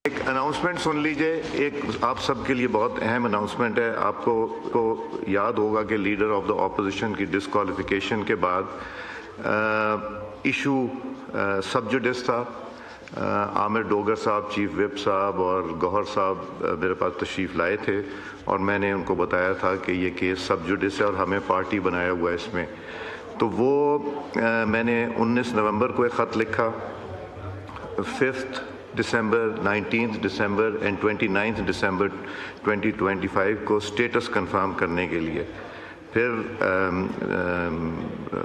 ایک اناؤنسمنٹ سن لیجئے، ایک آپ سب کے لیے بہت اہم اناؤنسمنٹ ہے۔ آپ کو یاد ہوگا کہ لیڈر آف دا اپوزیشن کی ڈسکوالیفیکیشن کے بعد ایشو سب جوڈس تھا۔ عامر ڈوگر صاحب، چیف وپ صاحب اور گوہر صاحب میرے پاس تشریف لائے تھے اور میں نے ان کو بتایا تھا کہ یہ کیس سب جوڈس ہے اور ہمیں پارٹی بنایا ہوا ہے اس میں۔ تو وہ میں نے 19 نومبر کو ایک خط لکھا، 5 دسمبر، 19 دسمبر اینڈ 29 دسمبر 2025 کو سٹیٹس کنفرم کرنے کے لیے۔ پھر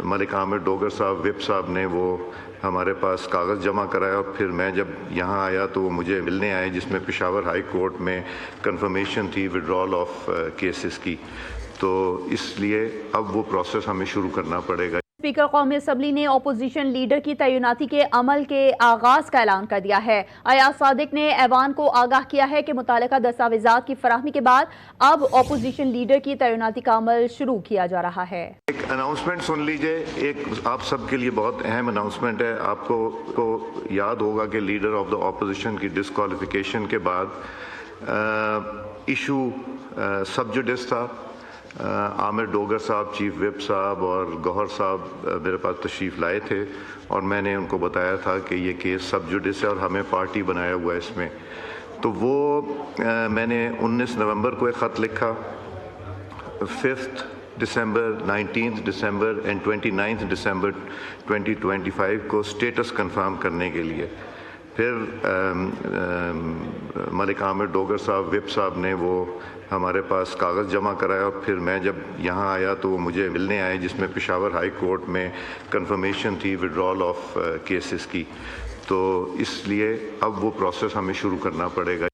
ملک عامر ڈوگر صاحب، وپ صاحب نے وہ ہمارے پاس کاغذ جمع کرایا اور پھر میں جب یہاں آیا تو وہ مجھے ملنے آئے، جس میں پشاور ہائی کورٹ میں کنفرمیشن تھی وڈرال آف کیسز کی۔ تو اس لیے اب وہ پروسیس ہمیں شروع کرنا پڑے گا۔ اسپیکر قومی اسمبلی نے اپوزیشن لیڈر کی تعیناتی کے عمل کے آغاز کا اعلان کر دیا ہے۔ ایاز صادق نے ایوان کو آگاہ کیا ہے کہ متعلقہ دستاویزات کی فراہمی کے بعد اب اپوزیشن لیڈر کی تعیناتی کا عمل شروع کیا جا رہا ہے۔ ایک اناؤنسمنٹ سن لیجئے، ایک آپ سب کے لیے بہت اہم اناؤنسمنٹ ہے۔ آپ کو یاد ہوگا کہ لیڈر آف دا اپوزیشن کی ڈسکوالیفیکیشن کے بعد ایشو سب جوڈس تھا۔ عامر ڈوگر صاحب، چیف وپ صاحب اور گوہر صاحب میرے پاس تشریف لائے تھے اور میں نے ان کو بتایا تھا کہ یہ کیس سب جوڈس ہے اور ہمیں پارٹی بنایا ہوا ہے اس میں۔ تو وہ میں نے 19 نومبر کو ایک خط لکھا، 5 دسمبر، 19 دسمبر اینڈ 29 دسمبر 2025 کو سٹیٹس کنفرم کرنے کے لیے۔ پھر ملک عامر ڈوگر صاحب، وپ صاحب نے وہ ہمارے پاس کاغذ جمع کرایا اور پھر میں جب یہاں آیا تو وہ مجھے ملنے آئے، جس میں پشاور ہائی کورٹ میں کنفرمیشن تھی وڈرال آف کیسز کی۔ تو اس لیے اب وہ پروسیس ہمیں شروع کرنا پڑے گا۔